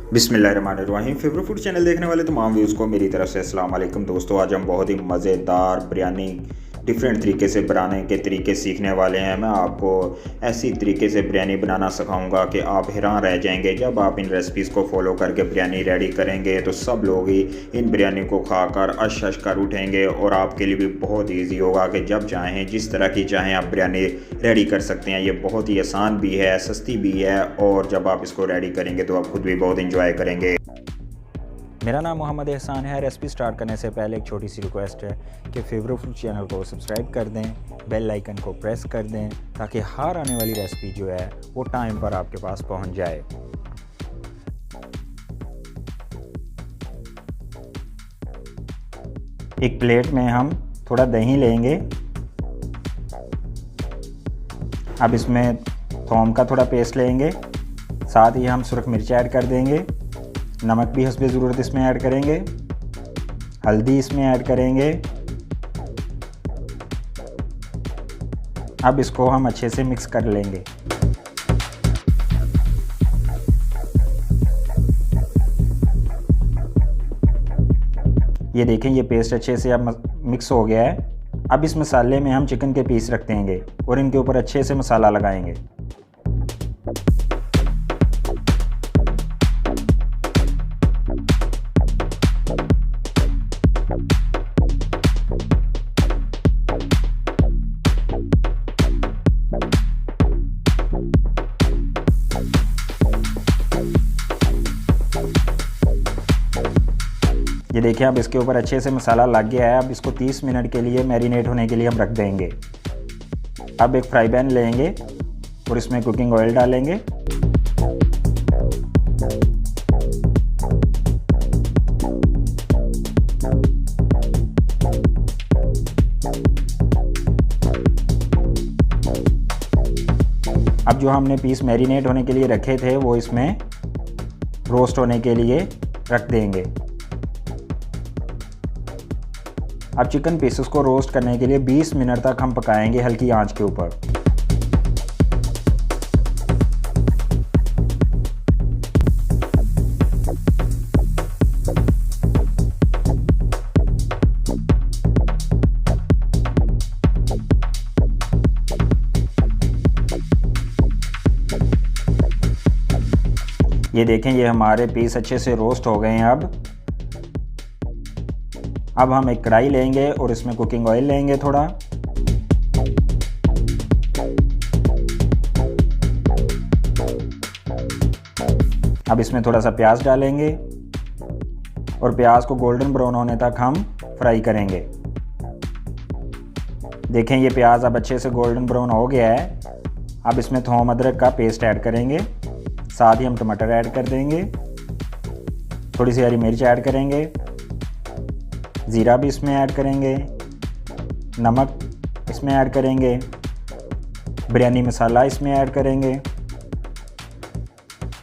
बिस्मिल्लाहिर्रहमानिर्रहीम। Favourite food channel देखने वाले तमाम व्यूज़ को मेरी तरफ से अस्सलाम वालेकुम। दोस्तों, आज हम बहुत ही मज़ेदार बिरयानी डिफरेंट तरीके से बनाने के तरीके सीखने वाले हैं। मैं आपको ऐसी तरीके से बिरयानी बनाना सिखाऊंगा कि आप हैरान रह जाएंगे। जब आप इन रेसिपीज़ को फॉलो करके बिरयानी रेडी करेंगे तो सब लोग ही इन बिरयानी को खाकर अश अश कर उठेंगे और आपके लिए भी बहुत ईजी होगा कि जब चाहें जिस तरह की चाहें आप बिरयानी रेडी कर सकते हैं। ये बहुत ही आसान भी है, सस्ती भी है और जब आप इसको रेडी करेंगे तो आप खुद भी बहुत इंजॉय करेंगे। मेरा नाम मोहम्मद एहसान है। रेसिपी स्टार्ट करने से पहले एक छोटी सी रिक्वेस्ट है कि फेवरेट फूड चैनल को सब्सक्राइब कर दें, बेल आइकन को प्रेस कर दें ताकि हर आने वाली रेसिपी जो है वो टाइम पर आपके पास पहुंच जाए। एक प्लेट में हम थोड़ा दही लेंगे। अब इसमें थोम का थोड़ा पेस्ट लेंगे, साथ ही हम सुरख मिर्च ऐड कर देंगे। नमक भी हस्बे ज़रूरत इसमें ऐड करेंगे, हल्दी इसमें ऐड करेंगे। अब इसको हम अच्छे से मिक्स कर लेंगे। ये देखें, ये पेस्ट अच्छे से अब मिक्स हो गया है। अब इस मसाले में हम चिकन के पीस रख देंगे और इनके ऊपर अच्छे से मसाला लगाएंगे। ये देखिए, अब इसके ऊपर अच्छे से मसाला लग गया है। अब इसको 30 मिनट के लिए मैरिनेट होने के लिए हम रख देंगे। अब एक फ्राई पैन लेंगे और इसमें कुकिंग ऑयल डालेंगे। अब जो हमने पीस मैरिनेट होने के लिए रखे थे वो इसमें रोस्ट होने के लिए रख देंगे। अब चिकन पीसेस को रोस्ट करने के लिए 20 मिनट तक हम पकाएंगे हल्की आंच के ऊपर। ये देखें, ये हमारे पीस अच्छे से रोस्ट हो गए हैं। अब हम एक कढ़ाई लेंगे और इसमें कुकिंग ऑयल लेंगे थोड़ा। अब इसमें थोड़ा सा प्याज डालेंगे और प्याज को गोल्डन ब्राउन होने तक हम फ्राई करेंगे। देखें, ये प्याज अब अच्छे से गोल्डन ब्राउन हो गया है। अब इसमें थोम अदरक का पेस्ट ऐड करेंगे, साथ ही हम टमाटर ऐड कर देंगे, थोड़ी सी हरी मिर्च ऐड करेंगे, ज़ीरा भी इसमें ऐड करेंगे, नमक इसमें ऐड करेंगे, बिरयानी मसाला इसमें ऐड करेंगे।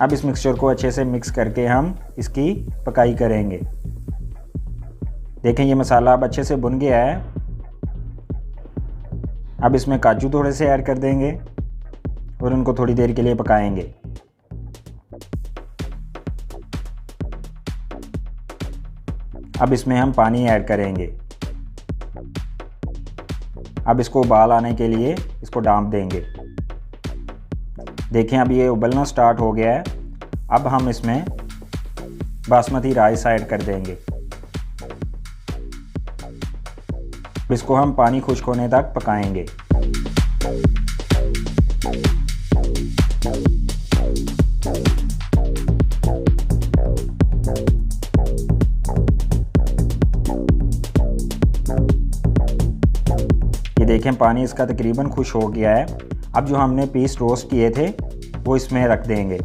अब इस मिक्सचर को अच्छे से मिक्स करके हम इसकी पकाई करेंगे। देखें, ये मसाला अब अच्छे से भुन गया है। अब इसमें काजू थोड़े से ऐड कर देंगे और उनको थोड़ी देर के लिए पकाएंगे। अब इसमें हम पानी ऐड करेंगे। अब इसको उबाल आने के लिए इसको ढाँप देंगे। देखें, अब ये उबलना स्टार्ट हो गया है। अब हम इसमें बासमती राइस ऐड कर देंगे। इसको हम पानी खुश्क होने तक पकाएंगे। देखें, पानी इसका तकरीबन खुश हो गया है। अब जो हमने पीस रोस्ट किए थे वो इसमें रख देंगे।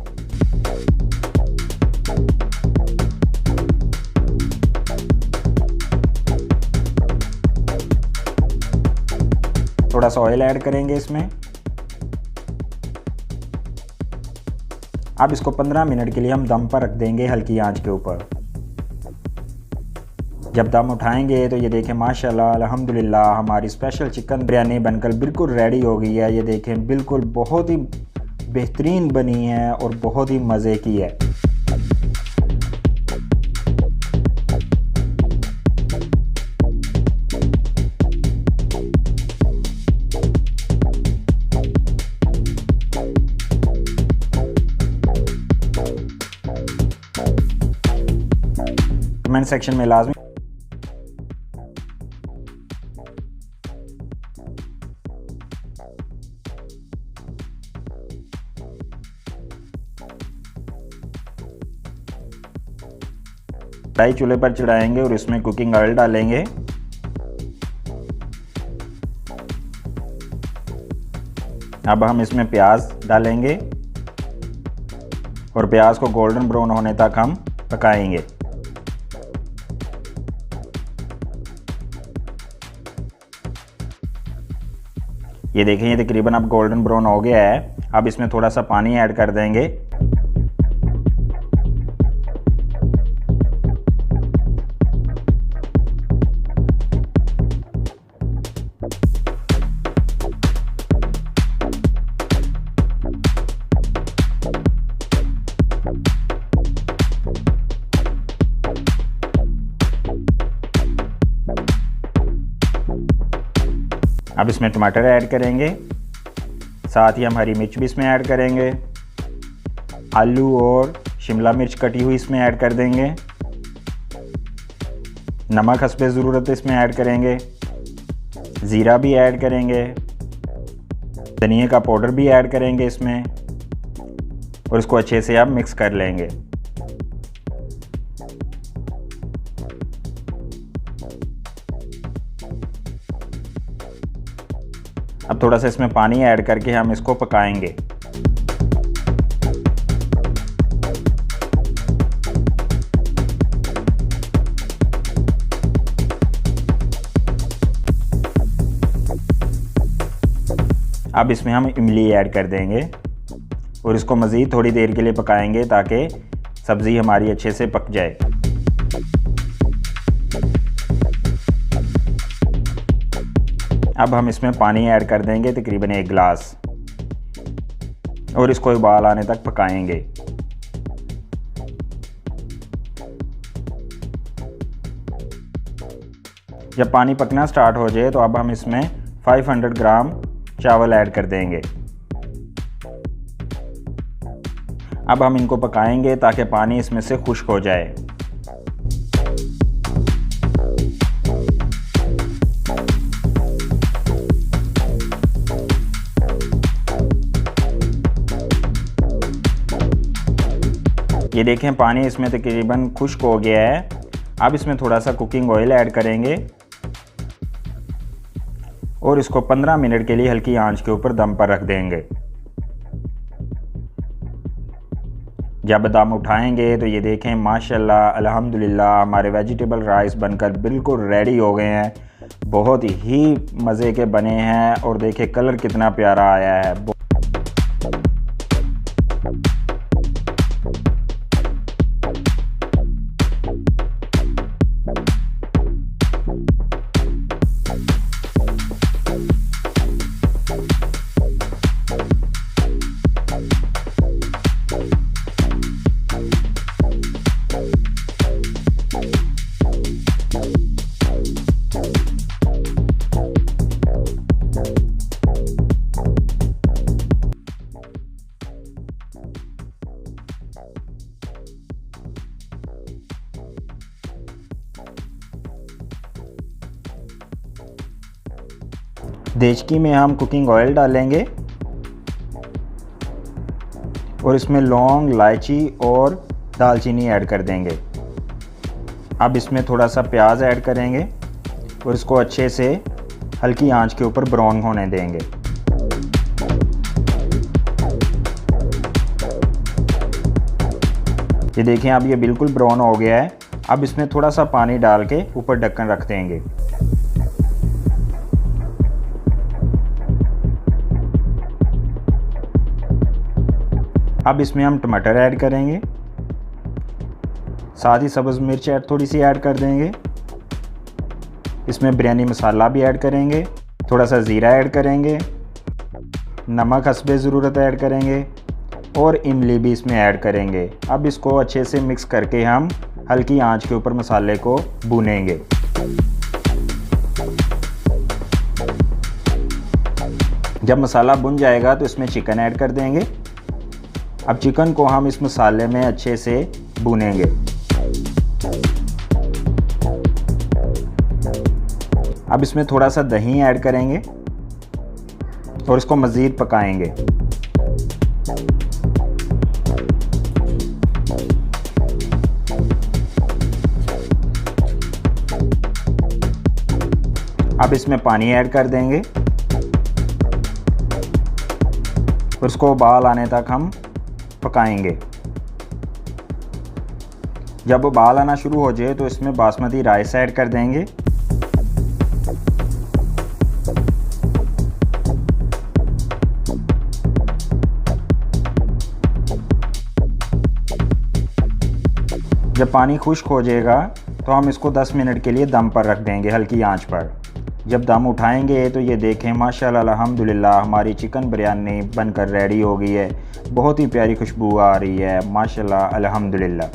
थोड़ा सा ऑयल ऐड करेंगे इसमें। अब इसको 15 मिनट के लिए हम दम पर रख देंगे हल्की आंच के ऊपर। जब दम उठाएंगे तो ये देखें, माशाल्लाह अल्हम्दुलिल्लाह हमारी स्पेशल चिकन बिरयानी बनकर बिल्कुल रेडी हो गई है। ये देखें, बिल्कुल बहुत ही बेहतरीन बनी है और बहुत ही मज़े की है। कमेंट सेक्शन में लाजमी कढ़ाई चूल्हे पर चढ़ाएंगे और इसमें कुकिंग ऑयल डालेंगे। अब हम इसमें प्याज डालेंगे और प्याज को गोल्डन ब्राउन होने तक हम पकाएंगे। ये देखें, ये तकरीबन अब गोल्डन ब्राउन हो गया है। अब इसमें थोड़ा सा पानी ऐड कर देंगे। अब इसमें टमाटर ऐड करेंगे, साथ ही हम हरी मिर्च भी इसमें ऐड करेंगे। आलू और शिमला मिर्च कटी हुई इसमें ऐड कर देंगे। नमक हस्बे ज़रूरत इसमें ऐड करेंगे। ज़ीरा भी ऐड करेंगे। धनिया का पाउडर भी ऐड करेंगे इसमें और इसको अच्छे से आप मिक्स कर लेंगे। अब थोड़ा सा इसमें पानी ऐड करके हम इसको पकाएंगे। अब इसमें हम इमली ऐड कर देंगे और इसको मज़ीद थोड़ी देर के लिए पकाएंगे ताकि सब्ज़ी हमारी अच्छे से पक जाए। अब हम इसमें पानी ऐड कर देंगे, तकरीबन 1 गिलास, और इसको उबाल आने तक पकाएंगे। जब पानी पकना स्टार्ट हो जाए तो अब हम इसमें 500 ग्राम चावल ऐड कर देंगे। अब हम इनको पकाएंगे ताकि पानी इसमें से खुश्क हो जाए। ये देखें, पानी इसमें तकरीबन खुश्क हो गया है। अब इसमें थोड़ा सा कुकिंग ऑयल ऐड करेंगे और इसको 15 मिनट के लिए हल्की आंच के ऊपर दम पर रख देंगे। जब दम उठाएंगे तो ये देखें, माशाल्लाह अल्हम्दुलिल्लाह हमारे वेजिटेबल राइस बनकर बिल्कुल रेडी हो गए हैं। बहुत ही मज़े के बने हैं और देखें कलर कितना प्यारा आया है। देचकी में हम कुकिंग ऑयल डालेंगे और इसमें लौंग, इलायची और दालचीनी ऐड कर देंगे। अब इसमें थोड़ा सा प्याज ऐड करेंगे और इसको अच्छे से हल्की आंच के ऊपर ब्राउन होने देंगे। ये देखें, अब ये बिल्कुल ब्राउन हो गया है। अब इसमें थोड़ा सा पानी डाल के ऊपर ढक्कन रख देंगे। अब इसमें हम टमाटर ऐड करेंगे, साथ ही सब्ज़ मिर्च थोड़ी सी ऐड कर देंगे। इसमें बिरयानी मसाला भी ऐड करेंगे, थोड़ा सा ज़ीरा ऐड करेंगे, नमक हस्बे ज़रूरत ऐड करेंगे और इमली भी इसमें ऐड करेंगे। अब इसको अच्छे से मिक्स करके हम हल्की आंच के ऊपर मसाले को भूनेंगे। जब मसाला भुन जाएगा तो इसमें चिकन ऐड कर देंगे। अब चिकन को हम इस मसाले में अच्छे से भूनेंगे। अब इसमें थोड़ा सा दही ऐड करेंगे और इसको मज़ीद पकाएंगे। अब इसमें पानी ऐड कर देंगे और इसको उबाल आने तक हम पकाएंगे। जब उबाल आना शुरू हो जाए तो इसमें बासमती राइस ऐड कर देंगे। जब पानी खुश्क हो जाएगा तो हम इसको 10 मिनट के लिए दम पर रख देंगे हल्की आंच पर। जब दम उठाएंगे तो ये देखें माशाल्लाह अल्हम्दुलिल्लाह हमारी चिकन बिरयानी बनकर रेडी हो गई है। बहुत ही प्यारी खुशबू आ रही है माशाल्लाह अल्हम्दुलिल्लाह।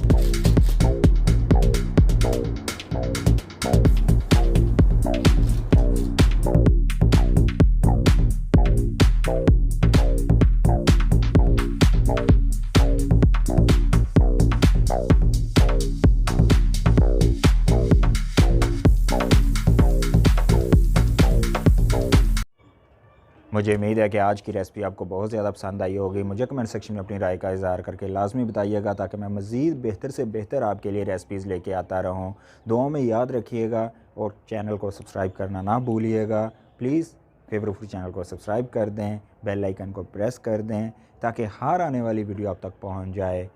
मुझे उम्मीद है कि आज की रेसिपी आपको बहुत ज़्यादा पसंद आई होगी। मुझे कमेंट सेक्शन में अपनी राय का इज़हार करके लाजमी बताइएगा ताकि मैं मज़ीद बेहतर से बेहतर आपके लिए रेसिपीज़ लेके आता रहूँ। दुआओं में याद रखिएगा और चैनल को सब्सक्राइब करना ना भूलिएगा। प्लीज़ फेवरेट फूड चैनल को सब्सक्राइब कर दें, बेल आइकन को प्रेस कर दें ताकि हर आने वाली वीडियो आप तक पहुँच जाए।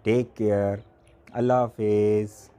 टेक केयर, अल्लाह हाफिज़।